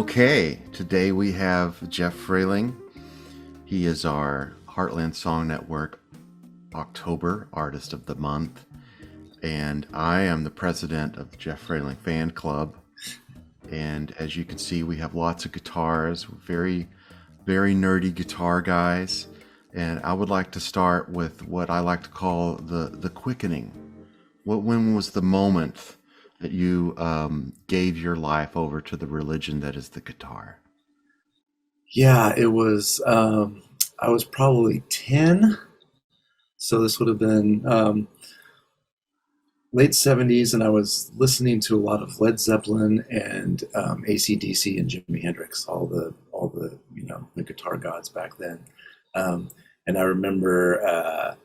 Okay, today we have Jeff Freling. He is our Heartland Song Network October Artist of the Month, and I am the president of the Jeff Freling Fan Club. And as you can see, we have lots of guitars, very, very nerdy guitar guys. And I would like to start with what I like to call the quickening. When was the moment that you gave your life over to the religion that is the guitar? Yeah, it was. I was probably 10, so this would have been late 70s, and I was listening to a lot of Led Zeppelin and AC/DC and Jimi Hendrix, all the the guitar gods back then. And I remember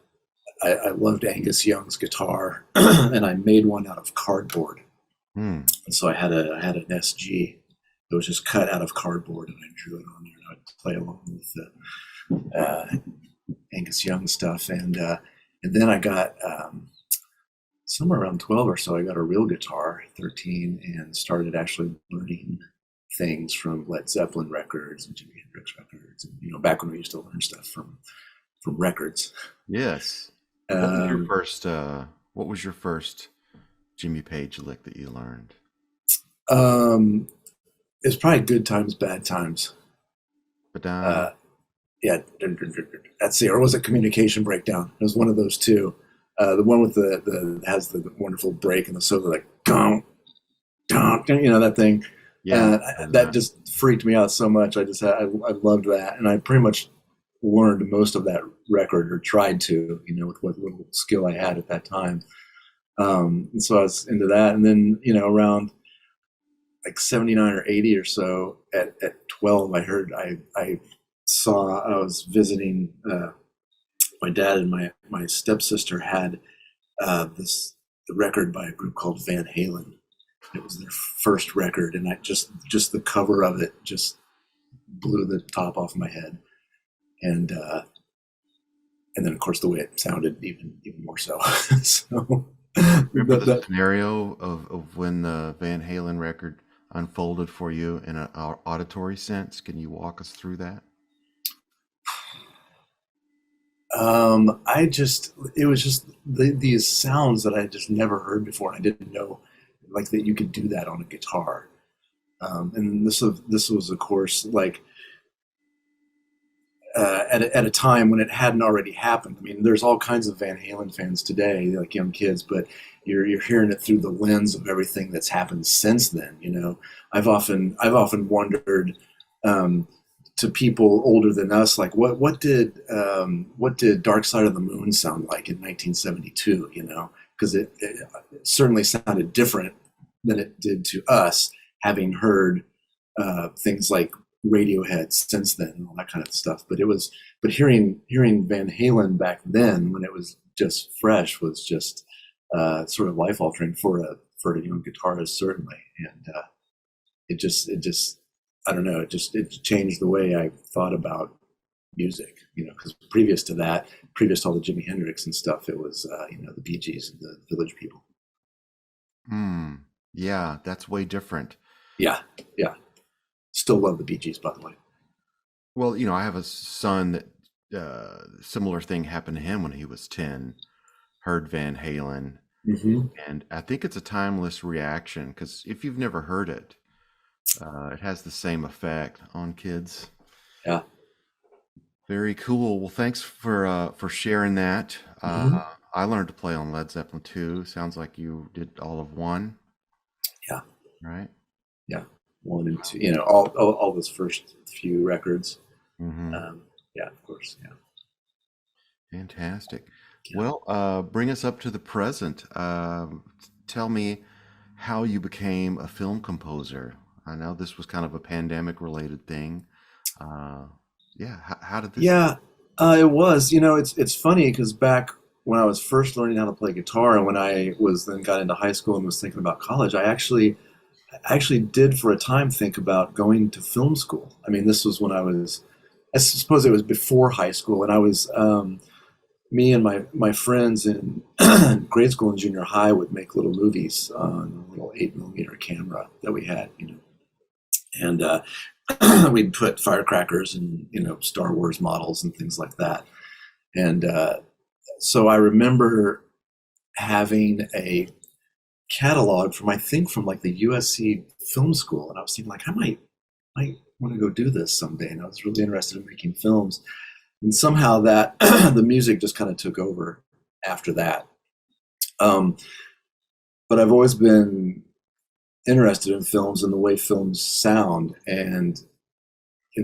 I loved Angus Young's guitar, and I made one out of cardboard. Hmm. And so I had an SG that was just cut out of cardboard, and I drew it on there, and I'd play along with the Angus Young stuff, and then I got somewhere around 12 or so, I got a real guitar, 13, and started actually learning things from Led Zeppelin records and Jimi Hendrix records, and back when we used to learn stuff from records. Yes. Um, What was your first Jimmy Page lick that you learned? um, it's probably Good Times, Bad Times. But Yeah, that's it. Or was it Communication Breakdown? It was one of those two. The one with the has the wonderful break and the solo, like gong, gong, that thing. yeah, That just freaked me out so much. I loved that, and I pretty much learned most of that record, or tried to, with what little skill I had at that time. And so I was into that, and then around like 79 or 80 or so, at 12, I was visiting my dad, and my stepsister had the record by a group called Van Halen. It was their first record, and I just the cover of it just blew the top off my head, and then of course the way it sounded even more so. So remember the that scenario of when the Van Halen record unfolded for you in an auditory sense? Can you walk us through that? it was just these sounds that I just never heard before. I didn't know like that you could do that on a guitar. And this was of course like at a time when it hadn't already happened. I mean, there's all kinds of Van Halen fans today, like young kids, but you're hearing it through the lens of everything that's happened since then. I've often wondered, to people older than us, like what did Dark Side of the Moon sound like in 1972? Because it certainly sounded different than it did to us, having heard things like Radiohead since then and all that kind of stuff. But hearing Van Halen back then, when it was just fresh, was just sort of life altering for a young guitarist, certainly. And it just I don't know, it changed the way I thought about music. Because previous to that, previous to all the Jimi Hendrix and stuff, it was the Bee Gees and the Village People. Hmm. Yeah, that's way different. Yeah, yeah. Still love the Bee Gees, by the way. Well, I have a son that similar thing happened to him when he was 10, heard Van Halen, Hmm. and I think it's a timeless reaction because if you've never heard it, it has the same effect on kids. Yeah. Very cool. Well, thanks for sharing that. Hmm. I learned to play on Led Zeppelin too. Sounds like you did all of one, Yeah. right? Yeah. One and two, all those first few records. Mm-hmm. Yeah, of course. Yeah. Fantastic. Yeah. Well, bring us up to the present. Tell me how you became a film composer. I know this was kind of a pandemic related thing. Uh, yeah, how did this? Yeah, it was. It's funny because back when I was first learning how to play guitar, and when I was then got into high school and was thinking about college, I actually did for a time think about going to film school. I mean, this was when I suppose it was before high school, and I was, me and my friends in grade school and junior high would make little movies on a little 8 millimeter camera that we had, and we'd put firecrackers and Star Wars models and things like that. And so I remember having a catalog from, I think, from like the USC film school, and I was thinking like, I might want to go do this someday. And I was really interested in making films, and somehow that the music just kind of took over after that. Um, but I've always been interested in films and the way films sound, and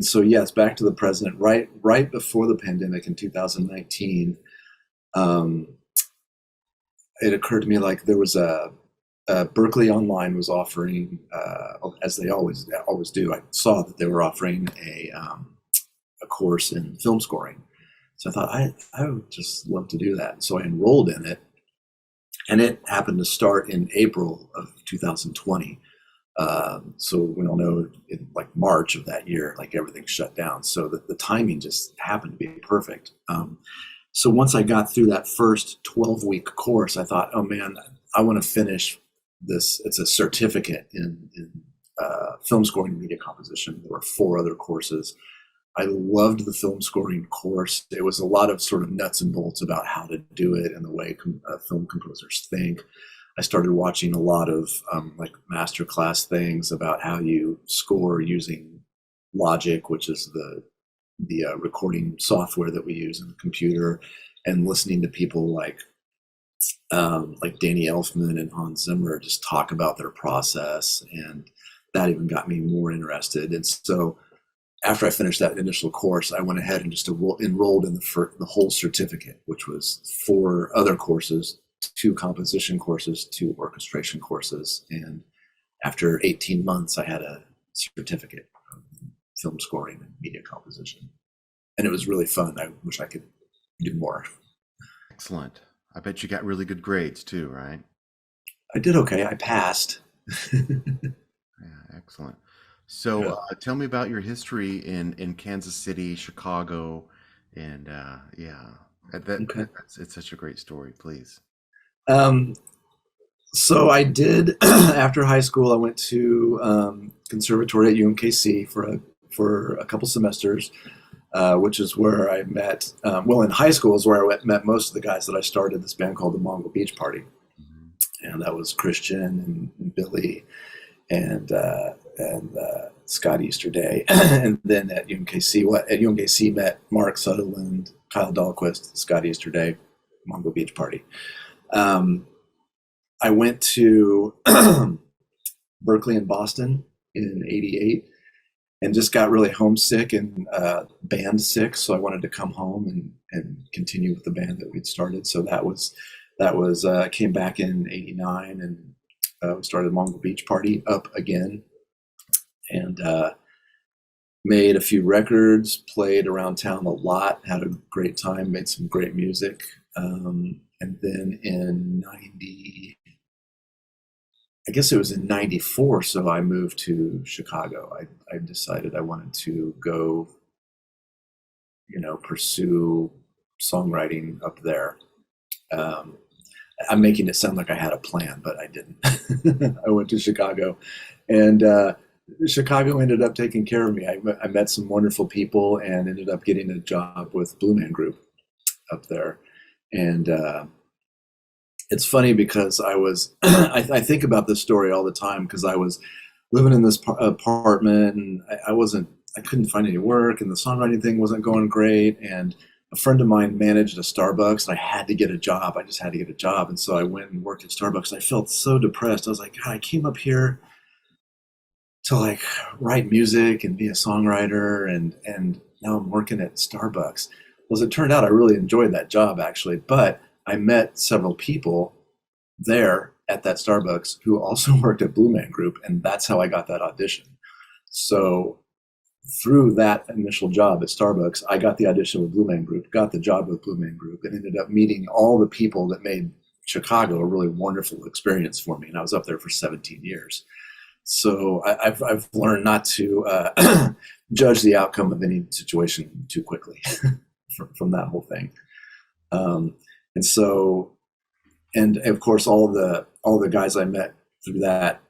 so yes, back to the present. Right before the pandemic in 2019, um, it occurred to me like there was Berkeley Online was offering, as they always do. I saw that they were offering a course in film scoring, so I thought I would just love to do that. So I enrolled in it, and it happened to start in April of 2020. So we all know in like March of that year, like everything shut down. So the timing just happened to be perfect. So once I got through that first 12-week course, I thought, oh man, I want to finish this. It's a certificate in film scoring and media composition. There were 4 other courses. I loved the film scoring course. It was a lot of sort of nuts and bolts about how to do it and the way film composers think. I started watching a lot of like masterclass things about how you score using Logic, which is the recording software that we use in the computer, and listening to people like Danny Elfman and Hans Zimmer just talk about their process, and that even got me more interested. And so after I finished that initial course, I went ahead and just enrolled in the whole certificate, which was 4 other courses, 2 composition courses, 2 orchestration courses. And after 18 months, I had a certificate of film scoring and media composition. And it was really fun. I wish I could do more. Excellent. I bet you got really good grades too, right? I did okay. I passed. Yeah, excellent. So Yeah. tell me about your history in Kansas City, Chicago, and yeah, Okay. it's such a great story. Please. Um, so I did after high school. I went to conservatory at UMKC for a couple semesters, which is where I met. Well, in high school is where I met most of the guys that I started this band called the Mongol Beach Party, Mhm. and that was Christian and Billy and Scott Easterday, and then at UMKC met Mark Sutherland, Kyle Dahlquist, Scott Easterday, Mongol Beach Party. Um, I went to Berkeley and Boston in '88 and just got really homesick and band sick. So I wanted to come home and continue with the band that we'd started. So that was came back in '89, and we started Mongol Beach Party up again, and made a few records, played around town a lot, had a great time, made some great music. And then in 90, I guess it was in '94, so I moved to Chicago. I decided I wanted to go, pursue songwriting up there. Um, I'm making it sound like I had a plan, but I didn't. I went to Chicago, and Chicago ended up taking care of me. I met some wonderful people and ended up getting a job with Blue Man Group up there. And it's funny because I was, I think about this story all the time because I was living in this apartment, and I couldn't find any work, and the songwriting thing wasn't going great. And a friend of mine managed a Starbucks, and I had to get a job. I just had to get a job. And so I went and worked at Starbucks. I felt so depressed. I was like, God, I came up here to like write music and be a songwriter, and now I'm working at Starbucks. Well, as it turned out, I really enjoyed that job actually, but I met several people there at that Starbucks who also worked at Blue Man Group, and that's how I got that audition. So through that initial job at Starbucks, I got the audition with Blue Man Group, got the job with Blue Man Group, and ended up meeting all the people that made Chicago a really wonderful experience for me. And I was up there for 17 years. So I've learned not to judge the outcome of any situation too quickly from that whole thing. Um, and so, and of course, all the guys I met through that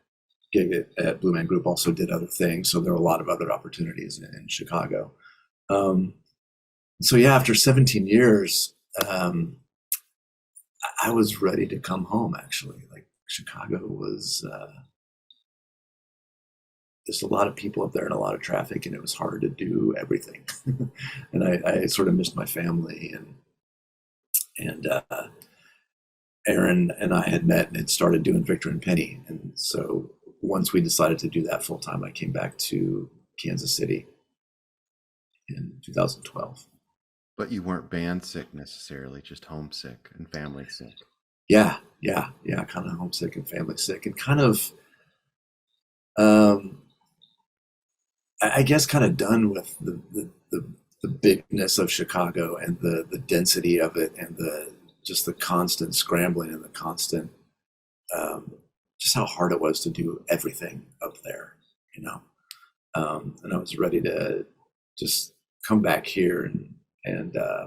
gig at Blue Man Group, also did other things. So there were a lot of other opportunities in Chicago. Um, so yeah, after 17 years, um, I was ready to come home. Actually, like Chicago was there's a lot of people up there and a lot of traffic, and it was hard to do everything. And I sort of missed my family, and Aaron and I had met and had started doing Victor and Penny, and so once we decided to do that full time, I came back to Kansas City in 2012. But you weren't band sick necessarily, just homesick and family sick. Yeah, yeah, yeah, kind of homesick and family sick, and kind of, um, I guess, kind of done with the bigness of Chicago and the density of it, and the just the constant scrambling and the constant, um, just how hard it was to do everything up there, you know. And I was ready to just come back here, and I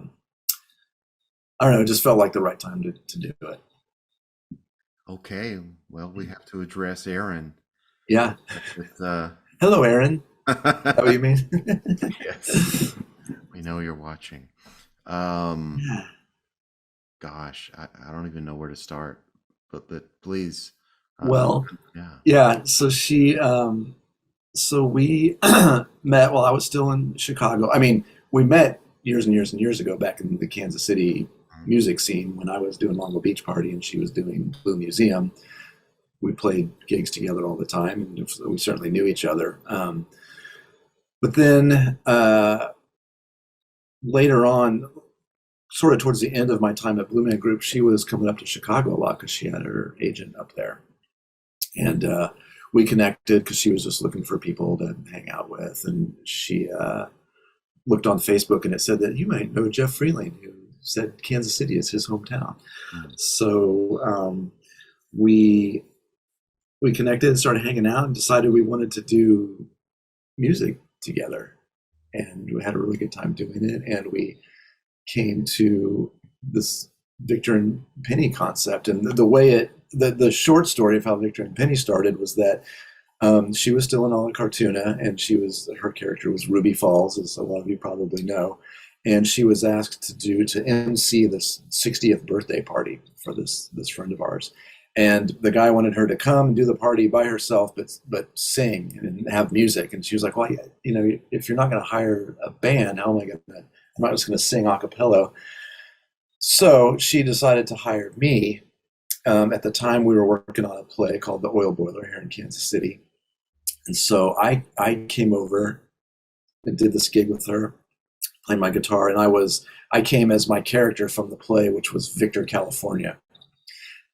don't know, it just felt like the right time to do it. Okay, well, we have to address Aaron Yeah. with Hello, Aaron. Is that what you mean? yes, we know you're watching. Um, Yeah. gosh, I don't even know where to start, but please, uh, Well, yeah. yeah. So we met while I was still in Chicago. I mean, we met years and years and years ago back in the Kansas City Mhm. music scene when I was doing Longo Beach Party and she was doing Blue Museum. We played gigs together all the time, and we certainly knew each other. But then later on, sort of towards the end of my time at Blue Man Group, she was coming up to Chicago a lot because she had her agent up there, and we connected because she was just looking for people to hang out with, and she looked on Facebook and it said that you might know Jeff Freeling, who said Kansas City is his hometown. Mhm. So we we connected and started hanging out and decided we wanted to do music together, and we had a really good time doing it. And we came to this Victor and Penny concept, and the way the short story of how Victor and Penny started was that she was still in Ala Cartuna, and her character was Ruby Falls, as a lot of you probably know, and she was asked to MC this 60th birthday party for this friend of ours, and the guy wanted her to come and do the party by herself, but sing and have music, and she was like, well, you know, if you're not going to hire a band, how am I going to? I'm not just going to sing a cappella. So she decided to hire me. At the time, we were working on a play called The Oil Boiler here in Kansas City, and so I came over and did this gig with her, playing my guitar, and I came as my character from the play, which was Victor California,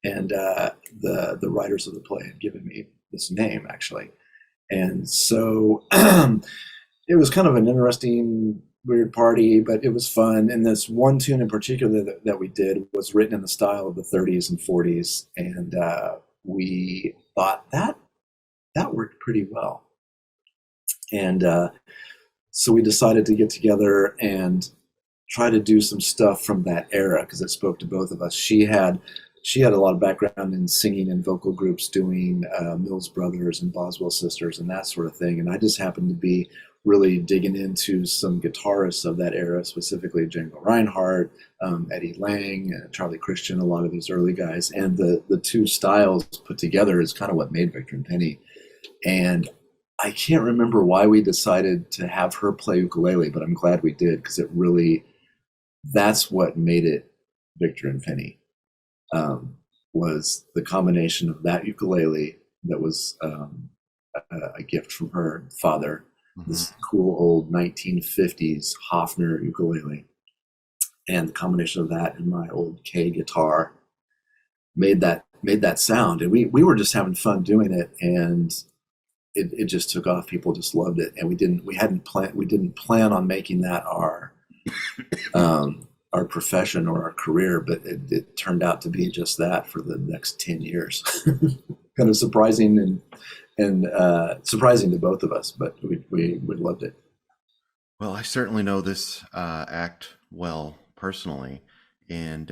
and the writers of the play had given me this name actually, and so it was kind of an interesting, weird party, but it was fun. And this one tune in particular that we did was written in the style of the 30s and 40s, and we thought that worked pretty well. And so we decided to get together and try to do some stuff from that era because it spoke to both of us. She had a lot of background in singing in vocal groups, doing Mills Brothers and Boswell Sisters and that sort of thing. And I just happened to be really digging into some guitarists of that era, specifically Django Reinhardt, Eddie Lang, Charlie Christian, a lot of these early guys. And the two styles put together is kind of what made Victor and Penny. And I can't remember why we decided to have her play ukulele, but I'm glad we did because that's what made it Victor and Penny. Was the combination of that ukulele that was a gift from her father, Mhm. this cool old 1950s Hofner ukulele, and the combination of that and my old K guitar made that sound. And we were just having fun doing it, and it just took off. People just loved it, and we didn't plan on making that our profession or our career, but it turned out to be just that for the next 10 years. Kind of surprising and surprising to both of us, but we loved it. Well, I certainly know this act well personally, and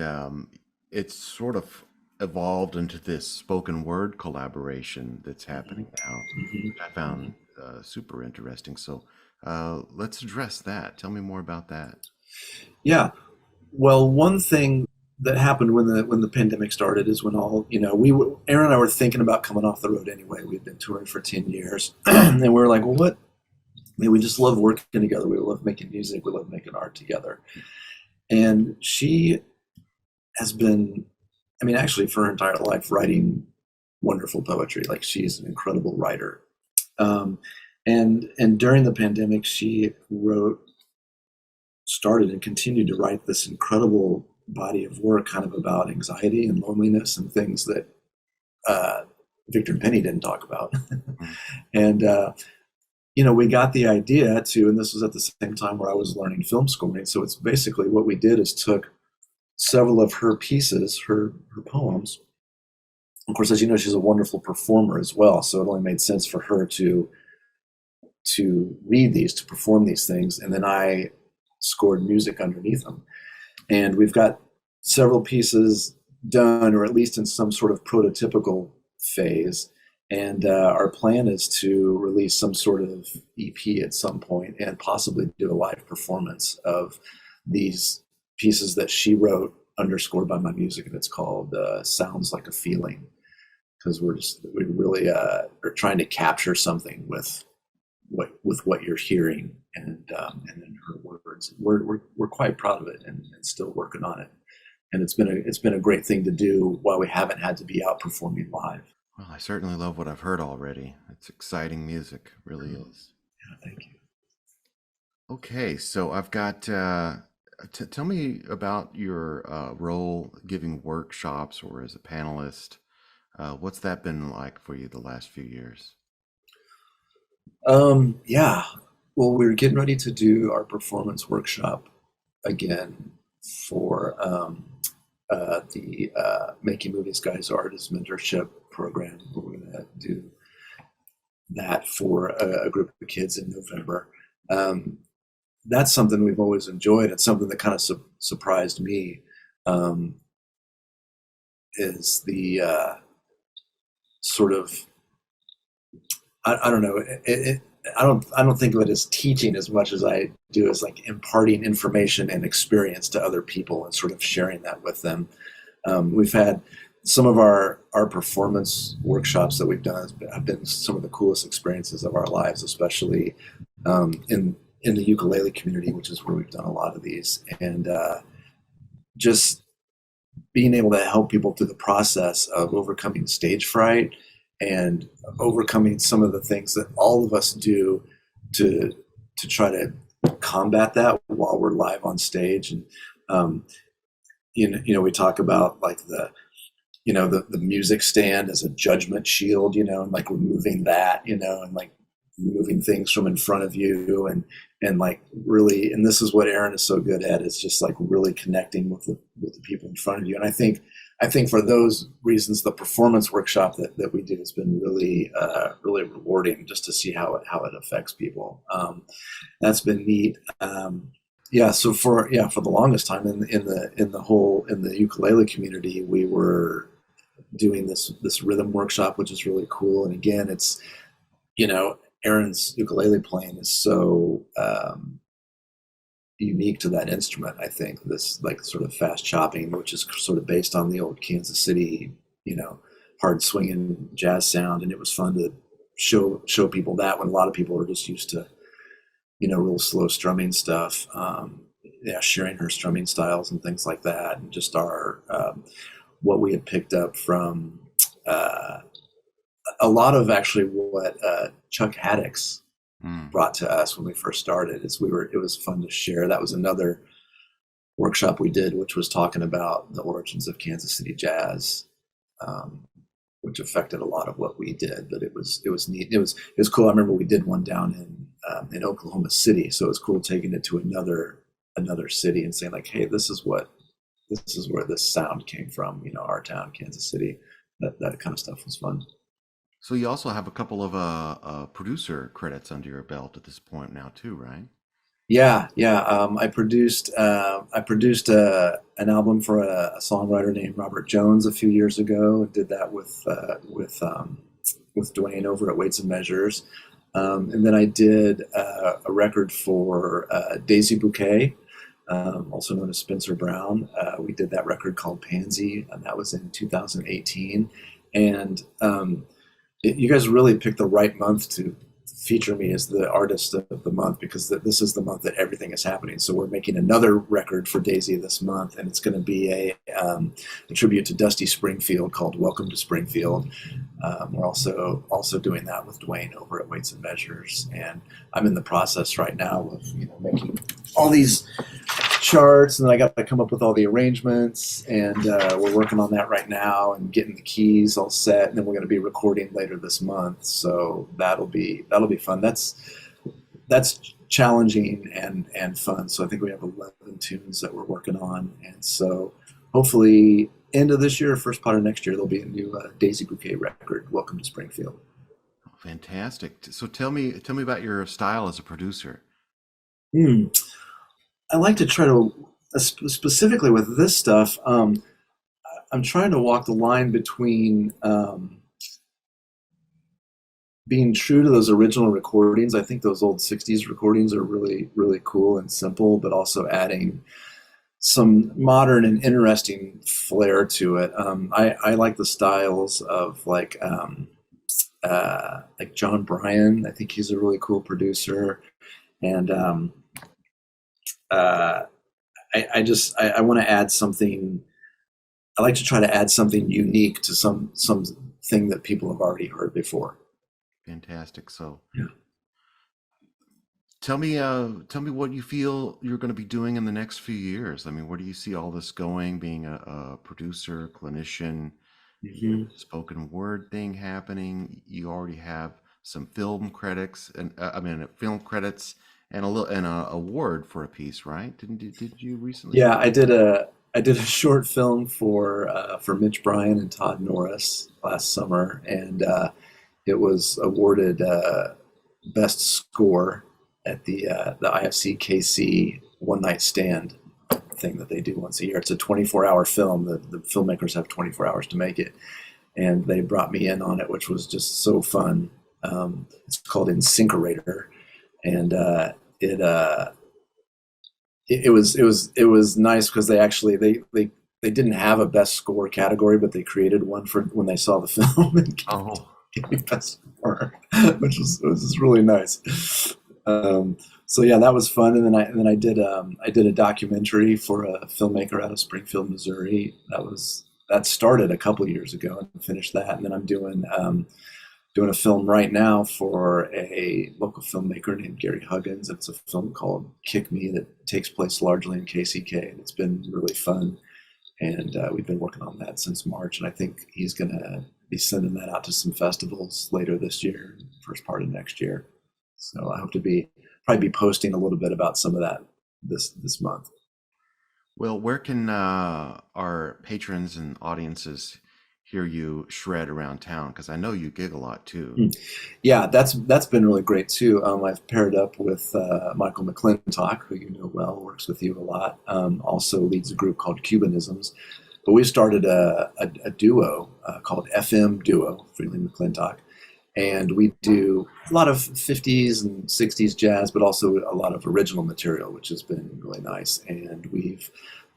it's sort of evolved into this spoken word collaboration that's happening now, Mhm. which I found super interesting. So let's address that. Tell me more about that. Yeah. Well, one thing that happened when the pandemic started is when all Aaron and I were thinking about coming off the road anyway. We'd been touring for 10 years, and we were like, well, what? I mean, we just love working together. We love making music. We love making art together. And she has been, I mean, actually for her entire life, writing wonderful poetry. Like she's an incredible writer. Um, and during the pandemic, she started and continued to write this incredible body of work, kind of about anxiety and loneliness and things that uh, Victor and Penny didn't talk about. Mm. And we got the idea to, and this was at the same time where I was learning film scoring. So it's basically what we did is took several of her pieces, her poems. Of course, as you know, she's a wonderful performer as well. So it only made sense for her to read these, to perform these things, and then I scored music underneath them. And we've got several pieces done, or at least in some sort of prototypical phase. And our plan is to release some sort of EP at some point and possibly do a live performance of these pieces that she wrote, underscored by my music. And it's called Sounds Like a Feeling, because we really are trying to capture something with what you're hearing, and in her words. We're quite proud of it, and still working on it. And it's been a great thing to do while we haven't had to be out performing live. Well, I certainly love what I've heard already. It's exciting music, really is. Yeah, thank you. Okay, so I've got, tell me about your role giving workshops or as a panelist. What's that been like for you the last few years? Yeah. Well, we're getting ready to do our performance workshop again for the Making Movies Guys Artist Mentorship Program. We're going to do that for a group of kids in November. Um, that's something we've always enjoyed. It's something that kind of surprised me, um, is the sort of, I don't know. I don't think of it as teaching as much as I do as like imparting information and experience to other people and sort of sharing that with them. We've had some of our performance workshops that we've done have been some of the coolest experiences of our lives, especially in the ukulele community, which is where we've done a lot of these, and just being able to help people through the process of overcoming stage fright and overcoming some of the things that all of us do to try to combat that while we're live on stage. And um, we talk about like the music stand as a judgment shield, and like removing that, and like moving things from in front of you, and like really, and this is what Aaron is so good at, is just like really connecting with the people in front of you. And I think for those reasons, the performance workshop that we do has been really really rewarding, just to see how it affects people. That's been neat. Yeah, so for the longest time in the ukulele community, we were doing this rhythm workshop, which is really cool. And again, it's Aaron's ukulele playing is so unique to that instrument. I think this like sort of fast chopping, which is sort of based on the old Kansas City, hard swinging jazz sound. And it was fun to show people that, when a lot of people are just used to real slow strumming stuff. Yeah, sharing her strumming styles and things like that, and just our what we had picked up from a lot of actually what Chuck Haddix Mm. brought to us when we first started. It was fun to share. That was another workshop we did, which was talking about the origins of Kansas City jazz, um, which affected a lot of what we did. But it was neat. It was cool. I remember we did one down in Oklahoma City, so it was cool taking it to another city and saying like, hey, this is where this sound came from. Our town, Kansas City. That kind of stuff was fun. So you also have a couple of producer credits under your belt at this point now too, right? Yeah. I produced an album for a songwriter named Robert Jones a few years ago. Did that with Dwayne over at Weights and Measures, and then I did a record for Daisy Bouquet, also known as Spencer Brown. We did that record called Pansy, and that was in 2018. And you guys really picked the right month to feature me as the artist of the month, because this is the month that everything is happening. So we're making another record for Daisy this month, and it's going to be a tribute to Dusty Springfield called "Welcome to Springfield." We're also doing that with Dwayne over at Weights and Measures, and I'm in the process right now of making all these charts, and then I got to come up with all the arrangements, and we're working on that right now and getting the keys all set, and then we're going to be recording later this month. So that'll be fun. That's challenging and fun. So I think we have 11 tunes that we're working on, and so hopefully end of this year, first part of next year, there'll be a new Daisy Bouquet record, "Welcome to Springfield." Fantastic. So tell me about your style as a producer. Hmm. I like to try to, specifically with this stuff, I'm trying to walk the line between being true to those original recordings. I think those old 60s recordings are really, really cool and simple, but also adding some modern and interesting flair to it. I like the styles of like John Bryan. I think he's a really cool producer. And uh, I want to add something. I like to try to add something unique to something that people have already heard before. Fantastic. So Yeah. tell me what you feel you're going to be doing in the next few years. I mean, where do you see all this going? Being a producer, clinician, you have Mhm. a spoken word thing happening. You already have some film credits and I mean film credits and a little and a award for a piece, right? Did you recently Yeah, get? I did a short film for Mitch Bryan and Todd Norris last summer, and it was awarded best score at the IFC KC One Night Stand thing that they do once a year. It's a 24-hour film. The filmmakers have 24 hours to make it, and they brought me in on it, which was just so fun. It's called Incinerator, and it was nice because they didn't have a best score category, but they created one for when they saw the film and Oh, gave me best score, which was just really nice. So yeah, that was fun. And then I did a documentary for a filmmaker out of Springfield, Missouri. That started a couple years ago and finished that. And then I'm doing a film right now for a local filmmaker named Gary Huggins. It's a film called Kick Me that takes place largely in KCK, and it's been really fun. And we've been working on that since March, and I think he's going to be sending that out to some festivals later this year, first part of next year. So I hope to be probably be posting a little bit about some of that this month. well, where can our patrons and audiences hear you shred around town? Because I know you gig a lot too. Yeah, that's been really great too. I've paired up with Michael McClintock, who you know well, works with you a lot. Also leads a group called Cubanisms. But we started a duo called FM Duo, Freeling McClintock, and we do a lot of 50s and 60s jazz, but also a lot of original material, which has been really nice. And we've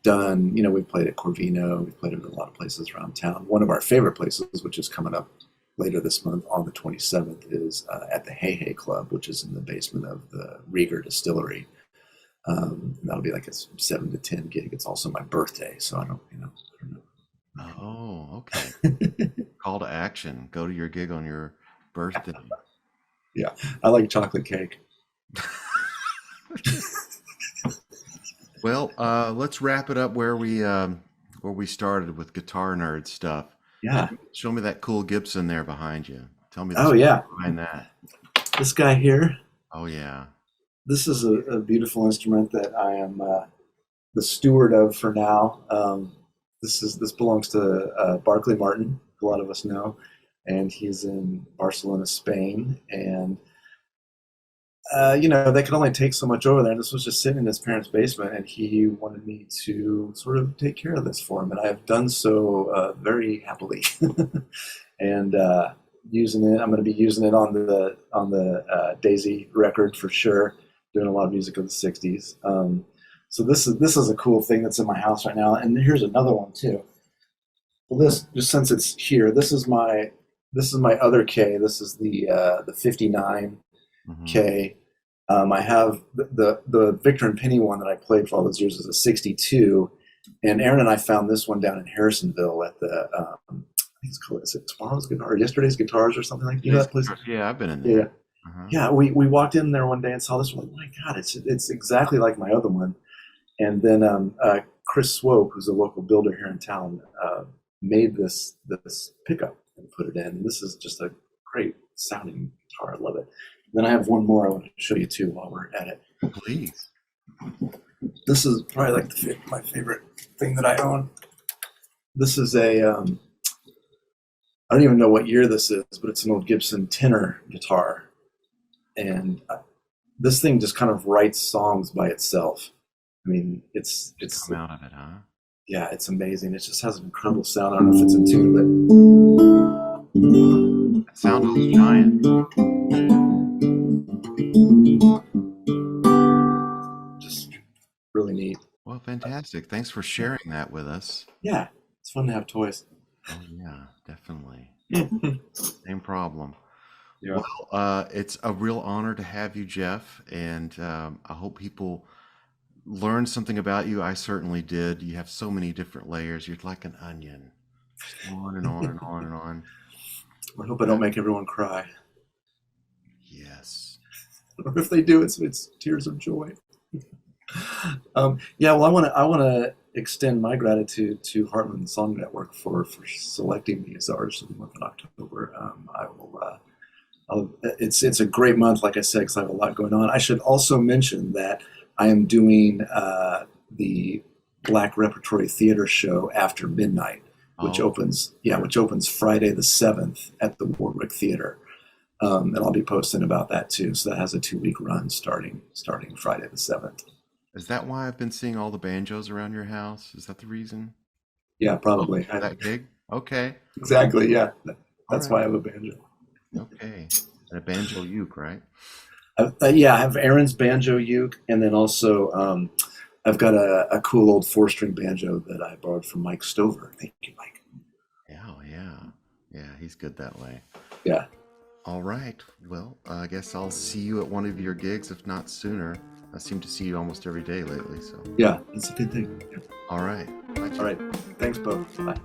played at Corvino, we've played at a lot of places around town. One of our favorite places, which is coming up later this month on the 27th, is at the Hey Hey Club, which is in the basement of the Rieger Distillery. And that'll be like a 7 to 10 gig. It's also my birthday, so I don't Oh, okay. know. Call to action. Go to your gig on your birthday. Yeah, I like chocolate cake. Well, let's wrap it up where we started with guitar nerd stuff. Yeah. Show me that cool Gibson there behind you. Tell me the Oh story yeah, behind that. this guy here. Oh yeah. This is a beautiful instrument that I am the steward of for now. This belongs to Barclay Martin, a lot of us know, and he's in Barcelona, Spain. And they could only take so much over there. And this was just sitting in his parents' basement, and he wanted me to sort of take care of this for him, and I have done so very happily. And using it, I'm going to be using it on the Daisy record for sure. Doing a lot of music of the '60s. So this is a cool thing that's in my house right now. And here's another one too. Well, this, just since it's here, this is my other K. This is the 59 Hmm. K. I have the Victor and Penny one that I played for all those years is a 62, and Aaron and I found this one down in Harrisonville at the I think it's called, is it Tomorrow's Guitar or Yesterday's Guitars or something like that? You know that place? Yeah, I've been in Yeah, there. Uh-huh. yeah. We walked in there one day and saw this one. Like, my God, it's exactly like my other one. And then Chris Swope, who's a local builder here in town, made this pickup and put it in. And this is just a great sounding guitar. I love it. Then I have one more I want to show you too while we're at it. Please. This is probably like my favorite thing that I own. This is I don't even know what year this is, but it's an old Gibson tenor guitar. And this thing just kind of writes songs by itself. I mean, it's Come out of it, huh? yeah, it's amazing. It just has an incredible sound. I don't know if it's in tune, That sound is giant. but just really neat. Well, fantastic. Thanks for sharing that with us. Yeah, it's fun to have toys. Oh, yeah, definitely. Yeah. Same problem. Well, it's a real honor to have you, Jeff, and I hope people learn something about you. I certainly did. You have so many different layers. You're like an onion, just on and on and on and on. I hope I don't make everyone cry. Yes. Or if they do, it's tears of joy. Yeah, well, I want to extend my gratitude to Heartland Song Network for selecting me as the artist of the month in October. I will. It's a great month, like I said, because I have a lot going on. I should also mention that I am doing the Black Repertory Theater show after midnight, which Oh, opens Friday the 7th at the Warwick Theater. And I'll be posting about that too. So that has a 2-week run starting Friday the 7th. is that why I've been seeing all the banjos around your house? Is that the reason? Yeah, probably. For that gig? Okay. Exactly. Yeah, All that's why I right. have a banjo. Okay. And a banjo uke, right? Yeah, I have Aaron's banjo uke, and then also I've got a cool old 4-string banjo that I borrowed from Mike Stover. Thank you, Mike. Yeah, oh, yeah. Yeah, he's good that way. Yeah. All right. Well, I guess I'll see you at one of your gigs, if not sooner. I seem to see you almost every day lately, so. Yeah, that's a good thing. Yeah. All right. Bye, All right. Thanks, Beau. Bye.